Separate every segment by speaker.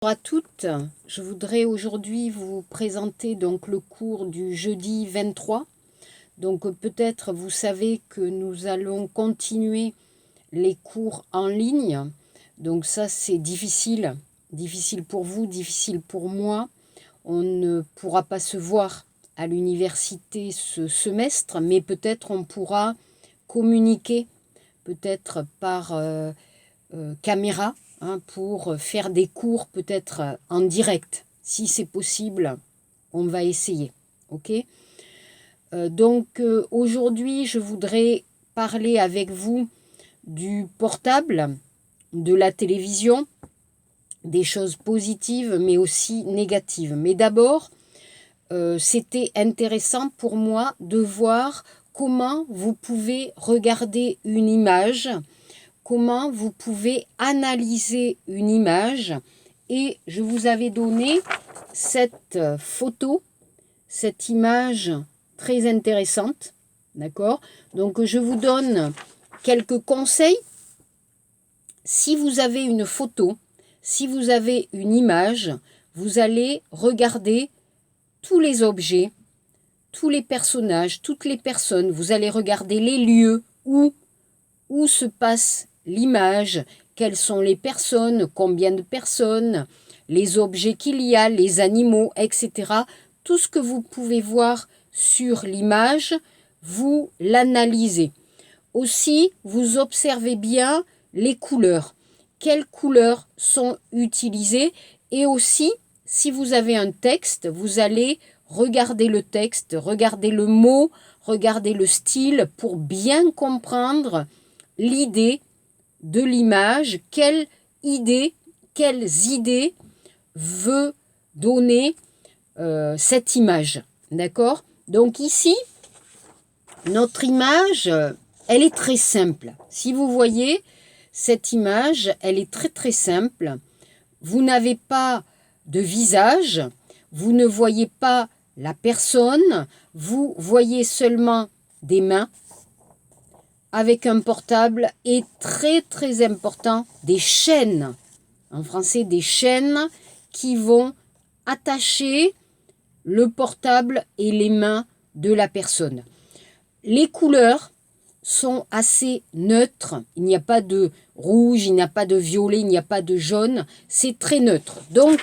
Speaker 1: Bonjour à toutes, je voudrais aujourd'hui vous présenter donc le cours du jeudi 23. Donc peut-être vous savez que nous allons continuer les cours en ligne. Donc ça c'est difficile pour vous, difficile pour moi. On ne pourra pas se voir à l'université ce semestre, mais peut-être on pourra communiquer peut-être par caméra, pour faire des cours peut-être en direct. Si c'est possible, on va essayer. Ok. Donc aujourd'hui, je voudrais parler avec vous du portable, de la télévision, des choses positives mais aussi négatives. Mais d'abord, c'était intéressant pour moi de voir comment vous pouvez regarder une image, comment vous pouvez analyser une image. Et je vous avais donné cette photo, cette image très intéressante. D'accord? Donc je vous donne quelques conseils. Si vous avez une photo, si vous avez une image, vous allez regarder tous les objets, tous les personnages, toutes les personnes. Vous allez regarder les lieux où se passe l'image, quelles sont les personnes, combien de personnes, les objets qu'il y a, les animaux, etc. Tout ce que vous pouvez voir sur l'image, vous l'analysez. Aussi, vous observez bien les couleurs. Quelles couleurs sont utilisées? Et aussi, si vous avez un texte, vous allez regarder le texte, regarder le mot, regarder le style pour bien comprendre l'idée de l'image, quelles idées veut donner cette image. D'accord? Donc ici, notre image, elle est très simple. Si vous voyez cette image, elle est très très simple. Vous n'avez pas de visage, vous ne voyez pas la personne, vous voyez seulement des mains avec un portable et très très important, des chaînes. En français, des chaînes qui vont attacher le portable et les mains de la personne. Les couleurs sont assez neutres. Il n'y a pas de rouge, il n'y a pas de violet, il n'y a pas de jaune. C'est très neutre. Donc,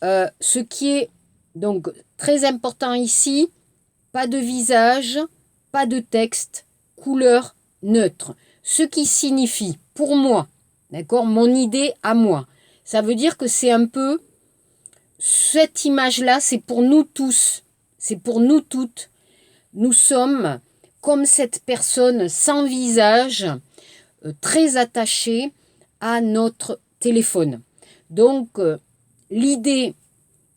Speaker 1: ce qui est donc très important ici, pas de visage, pas de texte, couleur neutre. Ce qui signifie, pour moi, d'accord, mon idée à moi, ça veut dire que c'est un peu, cette image-là, c'est pour nous tous, c'est pour nous toutes. Nous sommes comme cette personne sans visage, très attachée à notre téléphone. Donc, l'idée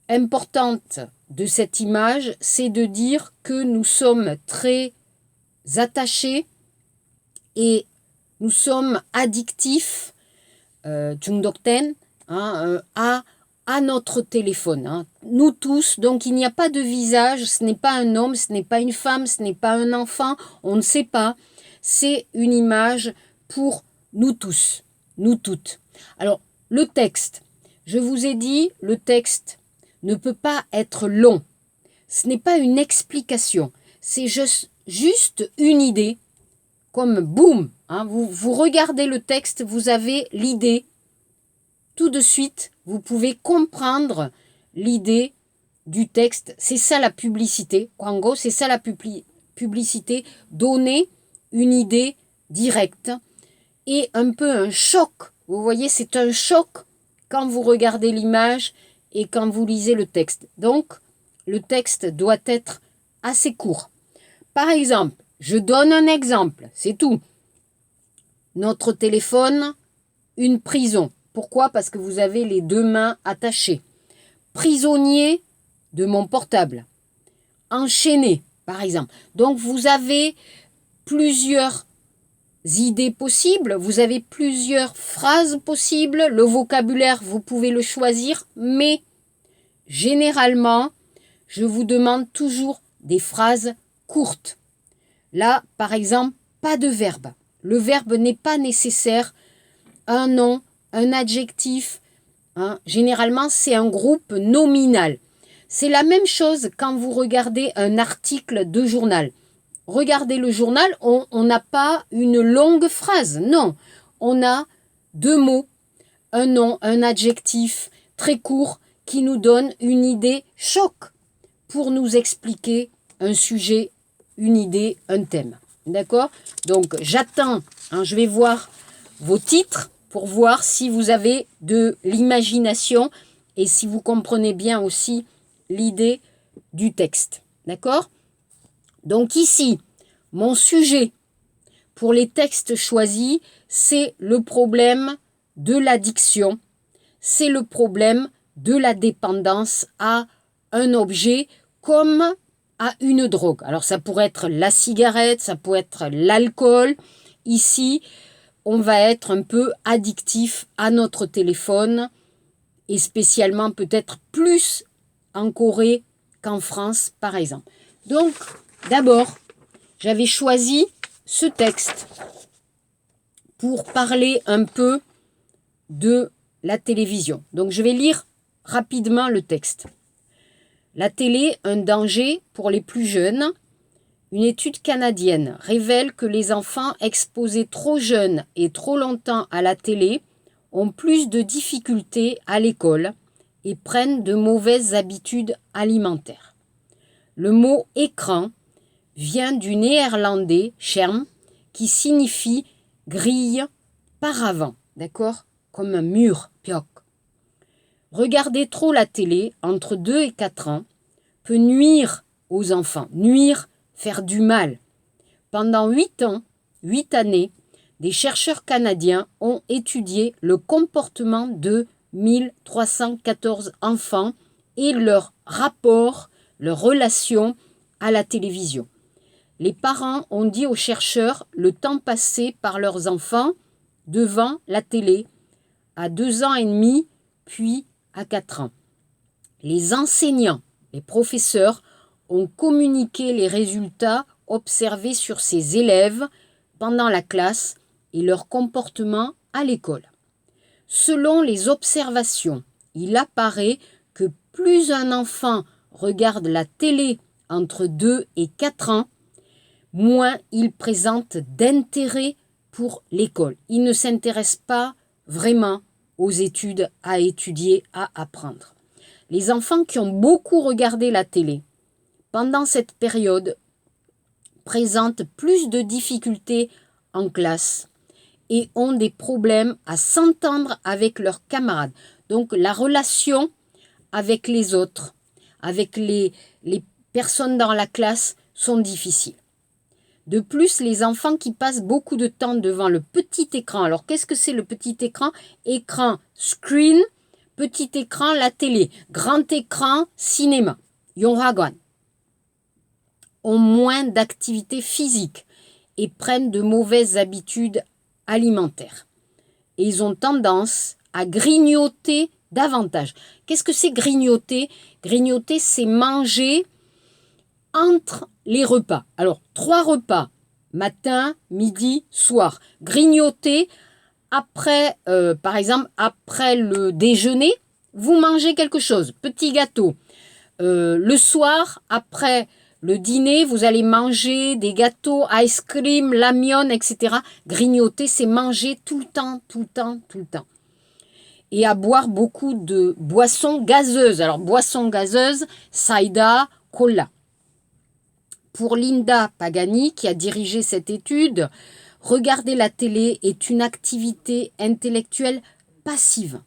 Speaker 1: importante de cette image, c'est de dire que nous sommes très attachés et nous sommes addictifs, Jungdokten, à notre téléphone. Nous tous, donc il n'y a pas de visage, ce n'est pas un homme, ce n'est pas une femme, ce n'est pas un enfant, on ne sait pas. C'est une image pour nous tous, nous toutes. Alors, le texte, je vous ai dit, le texte ne peut pas être long. Ce n'est pas une explication, c'est juste une idée, comme boum, vous regardez le texte, vous avez l'idée. Tout de suite, vous pouvez comprendre l'idée du texte. C'est ça la publicité. En gros, c'est ça la publicité. Donner une idée directe et un peu un choc. Vous voyez, c'est un choc quand vous regardez l'image et quand vous lisez le texte. Donc, le texte doit être assez court. Par exemple, je donne un exemple, c'est tout. Notre téléphone, une prison. Pourquoi? Parce que vous avez les deux mains attachées. Prisonnier de mon portable. Enchaîné, par exemple. Donc, vous avez plusieurs idées possibles, vous avez plusieurs phrases possibles. Le vocabulaire, vous pouvez le choisir, mais généralement, je vous demande toujours des phrases courtes. Là, par exemple, pas de verbe. Le verbe n'est pas nécessaire. Un nom, un adjectif, hein. Généralement, c'est un groupe nominal. C'est la même chose quand vous regardez un article de journal. Regardez le journal, on n'a pas une longue phrase, non. On a 2 mots, un nom, un adjectif très court qui nous donne une idée choc pour nous expliquer un sujet, une idée, un thème. D'accord? Donc j'attends, hein, je vais voir vos titres pour voir si vous avez de l'imagination et si vous comprenez bien aussi l'idée du texte. D'accord? Donc ici, mon sujet pour les textes choisis, c'est le problème de l'addiction, c'est le problème de la dépendance à un objet comme à une drogue. Alors ça pourrait être la cigarette, ça peut être l'alcool. Ici, on va être un peu addictif à notre téléphone et spécialement peut-être plus en Corée qu'en France par exemple. Donc d'abord, j'avais choisi ce texte pour parler un peu de la télévision. Donc je vais lire rapidement le texte. La télé, un danger pour les plus jeunes. Une étude canadienne révèle que les enfants exposés trop jeunes et trop longtemps à la télé ont plus de difficultés à l'école et prennent de mauvaises habitudes alimentaires. Le mot écran vient du néerlandais scherm qui signifie grille, paravent, d'accord? Comme un mur, piok. Regarder trop la télé entre 2 et 4 ans peut nuire aux enfants, nuire, faire du mal. Pendant 8 ans, 8 années, des chercheurs canadiens ont étudié le comportement de 1314 enfants et leur rapport, leur relation à la télévision. Les parents ont dit aux chercheurs le temps passé par leurs enfants devant la télé à 2 ans et demi, puis à 4 ans. Les enseignants, les professeurs ont communiqué les résultats observés sur ces élèves pendant la classe et leur comportement à l'école. Selon les observations, il apparaît que plus un enfant regarde la télé entre 2 et 4 ans, moins il présente d'intérêt pour l'école. Il ne s'intéresse pas vraiment aux études, à étudier, à apprendre. Les enfants qui ont beaucoup regardé la télé pendant cette période présentent plus de difficultés en classe et ont des problèmes à s'entendre avec leurs camarades. Donc la relation avec les autres, avec les personnes dans la classe sont difficiles. De plus, les enfants qui passent beaucoup de temps devant le petit écran. Alors, qu'est-ce que c'est le petit écran? Écran, screen, petit écran, la télé. Grand écran, cinéma. Yonghagwan. Ont moins d'activité physique et prennent de mauvaises habitudes alimentaires. Et ils ont tendance à grignoter davantage. Qu'est-ce que c'est grignoter? Grignoter, c'est manger entre les repas. Alors, 3 repas, matin, midi, soir. Grignoter, après, par exemple, après le déjeuner, vous mangez quelque chose, petit gâteau. Le soir, après le dîner, vous allez manger des gâteaux, ice cream, lamion, etc. Grignoter, c'est manger tout le temps, tout le temps, tout le temps. Et à boire beaucoup de boissons gazeuses. Alors, boissons gazeuses, cider, cola. Pour Linda Pagani, qui a dirigé cette étude, regarder la télé est une activité intellectuelle passive.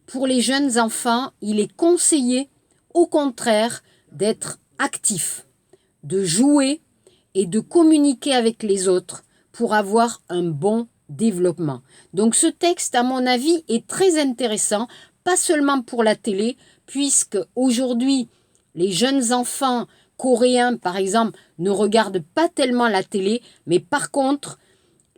Speaker 1: Pour les jeunes enfants, il est conseillé, au contraire, d'être actif, de jouer et de communiquer avec les autres pour avoir un bon développement. Donc ce texte, à mon avis, est très intéressant, pas seulement pour la télé, puisque aujourd'hui, les jeunes enfants coréens, par exemple, ne regardent pas tellement la télé, mais par contre,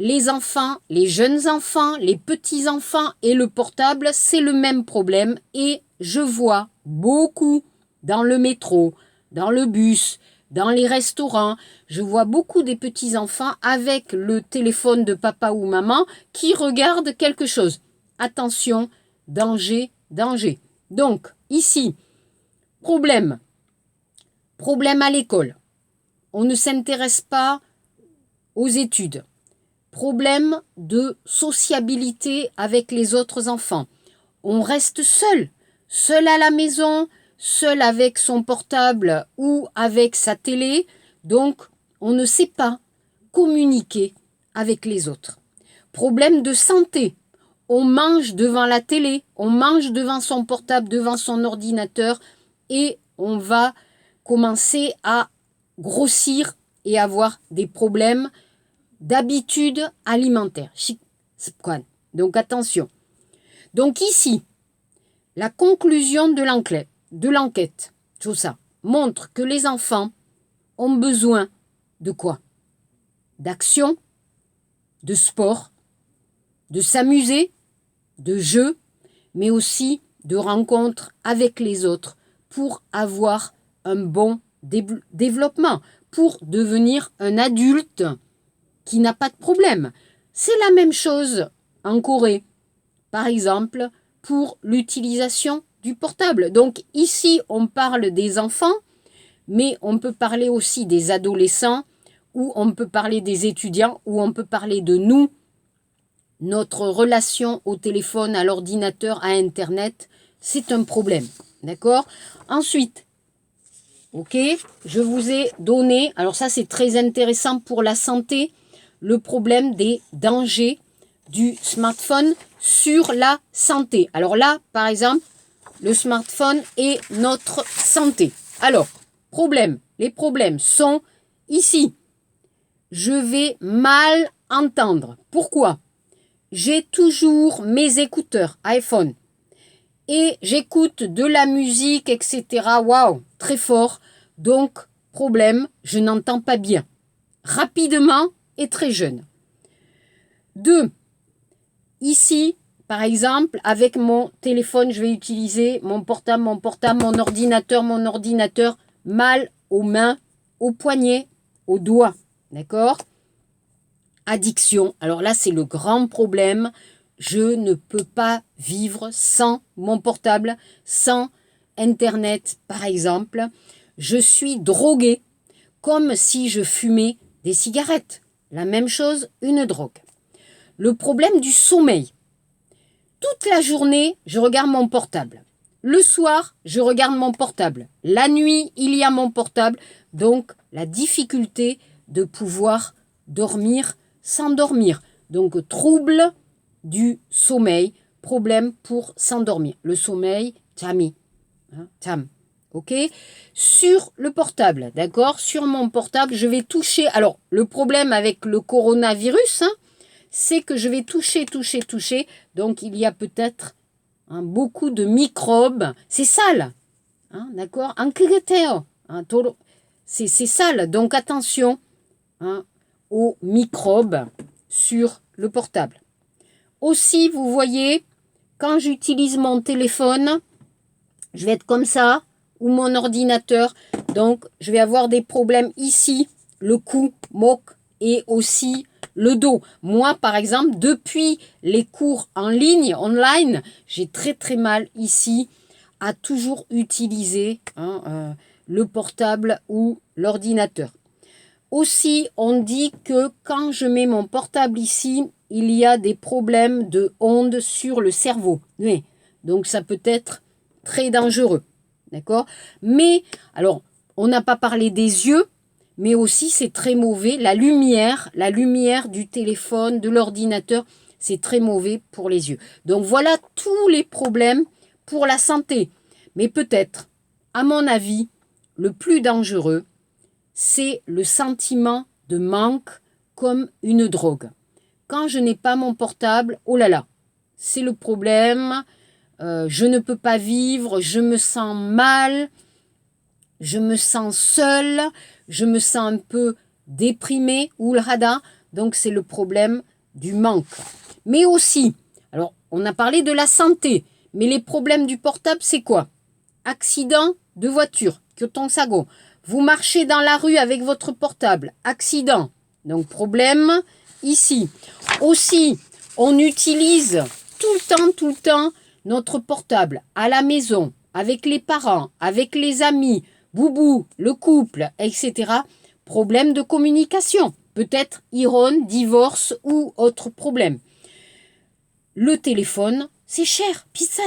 Speaker 1: les enfants, les jeunes enfants, les petits-enfants et le portable, c'est le même problème. Et je vois beaucoup dans le métro, dans le bus, dans les restaurants, je vois beaucoup des petits-enfants avec le téléphone de papa ou maman qui regardent quelque chose. Attention, danger danger. Donc, ici, problème à l'école. On ne s'intéresse pas aux études. Problème de sociabilité avec les autres enfants. On reste seul à la maison, seul avec son portable ou avec sa télé. Donc, on ne sait pas communiquer avec les autres. Problème de santé. On mange devant la télé, on mange devant son portable, devant son ordinateur et on va commencer à grossir et avoir des problèmes d'habitude alimentaire. Donc attention. Donc ici, la conclusion de l'enquête, tout ça, montre que les enfants ont besoin de quoi? D'action, de sport, de s'amuser, de jeux, mais aussi de rencontres avec les autres pour avoir un bon développement, pour devenir un adulte qui n'a pas de problème. C'est la même chose en Corée, par exemple, pour l'utilisation du portable. Donc ici, on parle des enfants, mais on peut parler aussi des adolescents, ou on peut parler des étudiants, ou on peut parler de nous, notre relation au téléphone, à l'ordinateur, à Internet, c'est un problème. D'accord? Ensuite, ok, je vous ai donné, alors ça c'est très intéressant pour la santé, le problème des dangers du smartphone sur la santé. Alors là, par exemple, le smartphone et notre santé. Alors, les problèmes sont ici. Je vais mal entendre. Pourquoi? J'ai toujours mes écouteurs iPhone et j'écoute de la musique, etc. Waouh, très fort. Donc, problème, je n'entends pas bien. Rapidement et très jeune. 2. Ici, par exemple, avec mon téléphone, je vais utiliser mon portable, mon ordinateur, mal aux mains, aux poignets, aux doigts. D'accord? Addiction. Alors là, c'est le grand problème. Je ne peux pas vivre sans mon portable, sans Internet, par exemple. Je suis droguée, comme si je fumais des cigarettes. La même chose, une drogue. Le problème du sommeil. Toute la journée, je regarde mon portable. Le soir, je regarde mon portable. La nuit, il y a mon portable. Donc, la difficulté de pouvoir dormir sans dormir. Donc, trouble du sommeil, problème pour s'endormir. Le sommeil, tami. Tam. Ok? Sur le portable, d'accord? Sur mon portable, je vais toucher. Alors, le problème avec le coronavirus, c'est que je vais toucher. Donc, il y a peut-être beaucoup de microbes. C'est sale. D'accord? C'est sale. Donc, attention aux microbes sur le portable. Aussi, vous voyez, quand j'utilise mon téléphone, je vais être comme ça, ou mon ordinateur. Donc, je vais avoir des problèmes ici, le cou, moque, et aussi le dos. Moi, par exemple, depuis les cours en ligne, online, j'ai très mal ici à toujours utiliser le portable ou l'ordinateur. Aussi, on dit que quand je mets mon portable ici, il y a des problèmes de ondes sur le cerveau. Oui. Donc, ça peut être très dangereux. D'accord? Mais, alors, on n'a pas parlé des yeux, mais aussi c'est très mauvais. La lumière du téléphone, de l'ordinateur, c'est très mauvais pour les yeux. Donc, voilà tous les problèmes pour la santé. Mais peut-être, à mon avis, le plus dangereux, c'est le sentiment de manque comme une drogue. Quand je n'ai pas mon portable, oh là là, c'est le problème, je ne peux pas vivre, je me sens mal, je me sens seule, je me sens un peu déprimée, ou le rada, donc c'est le problème du manque. Mais aussi, alors on a parlé de la santé, mais les problèmes du portable, c'est quoi? Accident de voiture, kyotonsago. Vous marchez dans la rue avec votre portable, accident, donc problème ici. Aussi, on utilise tout le temps notre portable à la maison, avec les parents, avec les amis, boubou, le couple, etc. Problème de communication, peut-être iron, divorce ou autre problème. Le téléphone, c'est cher, pizza.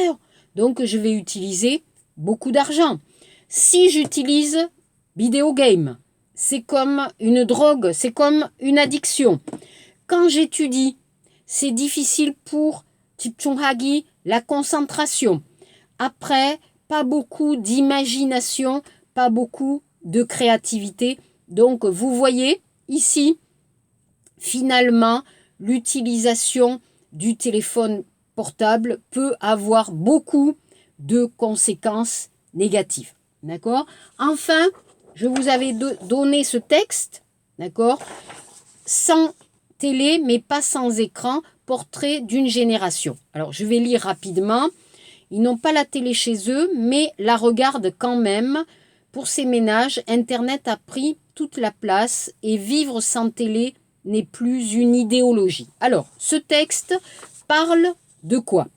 Speaker 1: Donc je vais utiliser beaucoup d'argent. Si j'utilise vidéo game, c'est comme une drogue, c'est comme une addiction. Quand j'étudie, c'est difficile pour Tipchunghagi, la concentration. Après, pas beaucoup d'imagination, pas beaucoup de créativité. Donc, vous voyez ici, finalement, l'utilisation du téléphone portable peut avoir beaucoup de conséquences négatives. D'accord ? Enfin, je vous avais donné ce texte, d'accord ? Sans télé, mais pas sans écran, portrait d'une génération. Alors, je vais lire rapidement. Ils n'ont pas la télé chez eux, mais la regardent quand même. Pour ces ménages, Internet a pris toute la place et vivre sans télé n'est plus une idéologie. Alors, ce texte parle de quoi ?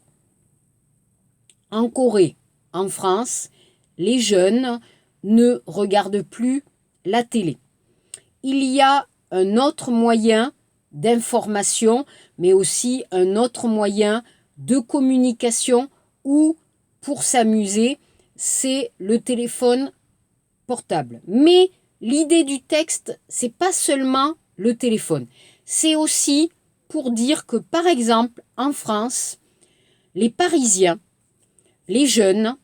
Speaker 1: En Corée, en France, les jeunes ne regardent plus la télé. Il y a un autre moyen d'information, mais aussi un autre moyen de communication ou pour s'amuser, c'est le téléphone portable. Mais l'idée du texte, c'est pas seulement le téléphone. C'est aussi pour dire que, par exemple, en France, les Parisiens, les jeunes,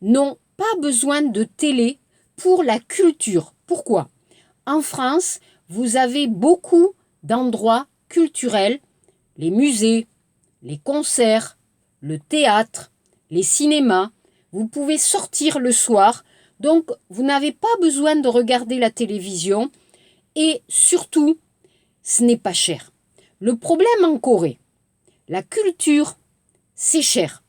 Speaker 1: n'ont pas besoin de télé pour la culture. Pourquoi ? En France, vous avez beaucoup d'endroits culturels, les musées, les concerts, le théâtre, les cinémas. Vous pouvez sortir le soir, donc vous n'avez pas besoin de regarder la télévision et surtout, ce n'est pas cher. Le problème en Corée, la culture, c'est cher.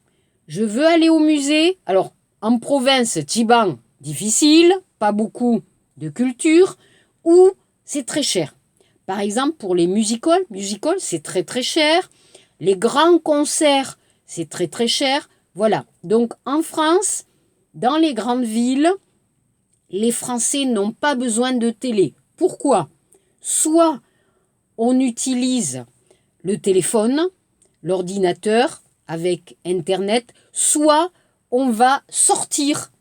Speaker 1: Je veux aller au musée. Alors, en province, Jiban, difficile, pas beaucoup de culture, ou c'est très cher. Par exemple, pour les musicals, c'est très très cher. Les grands concerts, c'est très très cher. Voilà. Donc, en France, dans les grandes villes, les Français n'ont pas besoin de télé. Pourquoi ? Soit on utilise le téléphone, l'ordinateur avec Internet, soit on va sortir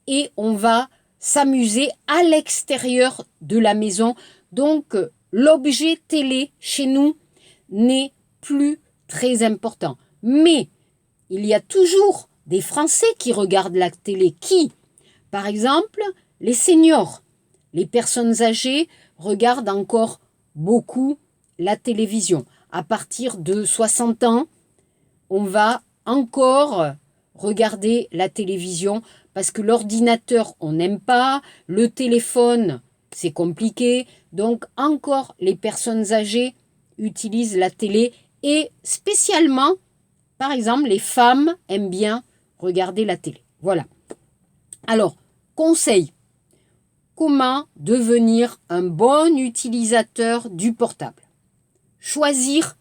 Speaker 1: et on va s'amuser à l'extérieur de la maison. Donc, l'objet télé chez nous n'est plus très important. Mais il y a toujours des Français qui regardent la télé. Qui ? Par exemple, les seniors, les personnes âgées regardent encore beaucoup la télévision. À partir de 60 ans, on va encore regarder la télévision parce que l'ordinateur, on n'aime pas, le téléphone, c'est compliqué. Donc, encore, les personnes âgées utilisent la télé et spécialement, par exemple, les femmes aiment bien regarder la télé. Voilà. Alors, conseil. Comment devenir un bon utilisateur du portable ? Choisir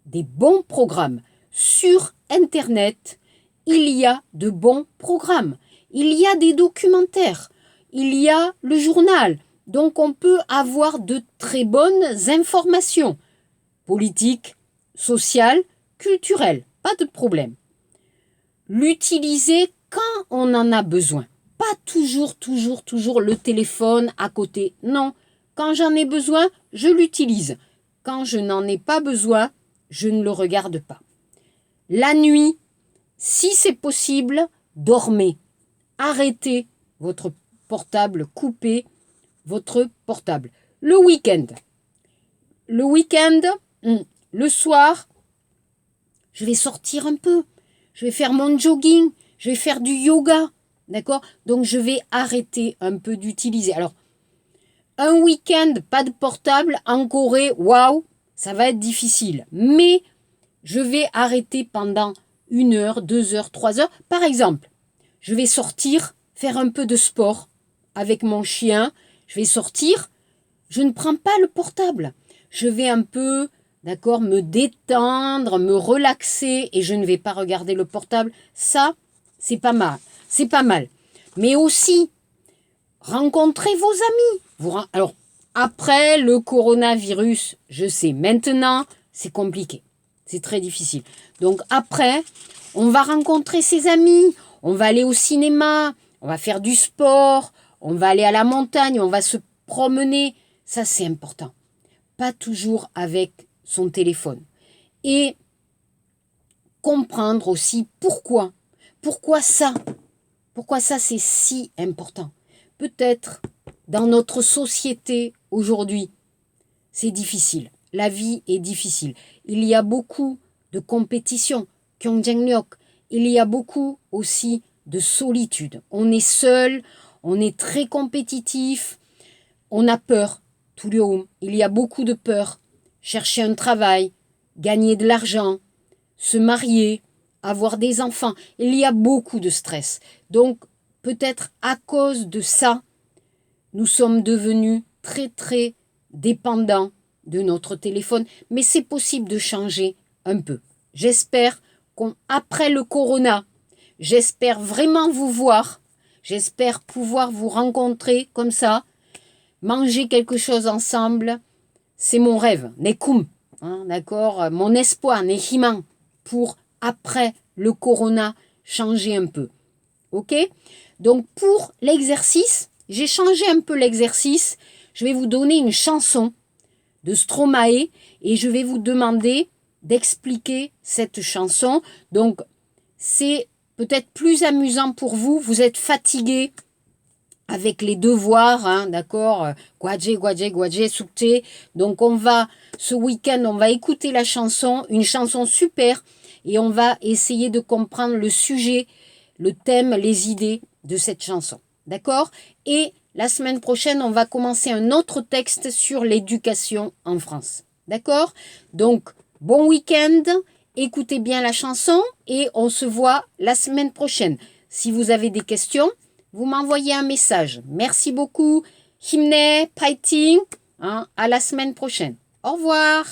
Speaker 1: des bons programmes. Sur Internet, il y a de bons programmes. Il y a des documentaires. Il y a le journal. Donc, on peut avoir de très bonnes informations. Politiques, sociales, culturelles. Pas de problème. L'utiliser quand on en a besoin. Pas toujours le téléphone à côté. Non, quand j'en ai besoin, je l'utilise. Quand je n'en ai pas besoin, je ne le regarde pas. La nuit, si c'est possible, dormez. Arrêtez votre portable, coupez votre portable. Le week-end, le soir, je vais sortir un peu. Je vais faire mon jogging, je vais faire du yoga. D'accord ? Donc, je vais arrêter un peu d'utiliser. Alors, un week-end, pas de portable, en Corée, waouh, ça va être difficile. Mais, je vais arrêter pendant 1 heure, 2 heures, 3 heures. Par exemple, je vais sortir, faire un peu de sport avec mon chien. Je vais sortir, je ne prends pas le portable. Je vais un peu d'accord, me détendre, me relaxer et je ne vais pas regarder le portable, ça, c'est pas mal. C'est pas mal. Mais aussi, rencontrez vos amis. Alors, après le coronavirus, je sais, maintenant, c'est compliqué. C'est très difficile. Donc après, on va rencontrer ses amis, on va aller au cinéma, on va faire du sport, on va aller à la montagne, on va se promener. Ça, c'est important. Pas toujours avec son téléphone. Et comprendre aussi pourquoi. Pourquoi ça? Pourquoi ça, c'est si important? Peut-être dans notre société aujourd'hui, c'est difficile. La vie est difficile. Il y a beaucoup de compétition. 경쟁력. Il y a beaucoup aussi de solitude. On est seul, on est très compétitif, on a peur. Il y a beaucoup de peur. Chercher un travail, gagner de l'argent, se marier, avoir des enfants. Il y a beaucoup de stress. Donc, peut-être à cause de ça, nous sommes devenus très, très dépendants de notre téléphone. Mais c'est possible de changer un peu. J'espère qu'après le corona, j'espère vraiment vous voir. J'espère pouvoir vous rencontrer comme ça, manger quelque chose ensemble. C'est mon rêve, Nekum, hein, d'accord, mon espoir, Nehiman, pour après le corona changer un peu. Ok? Donc pour l'exercice, j'ai changé un peu l'exercice. Je vais vous donner une chanson de Stromae et je vais vous demander d'expliquer cette chanson. Donc c'est peut-être plus amusant pour vous. Vous êtes fatigué avec les devoirs, hein, d'accord, Gwadje, Soukte. Donc ce week-end, on va écouter la chanson, une chanson super, et on va essayer de comprendre le sujet, le thème, les idées de cette chanson, d'accord? Et la semaine prochaine, on va commencer un autre texte sur l'éducation en France, d'accord? Donc, bon week-end, écoutez bien la chanson, et on se voit la semaine prochaine. Si vous avez des questions, vous m'envoyez un message. Merci beaucoup. Himne, fighting. Hein, à la semaine prochaine. Au revoir.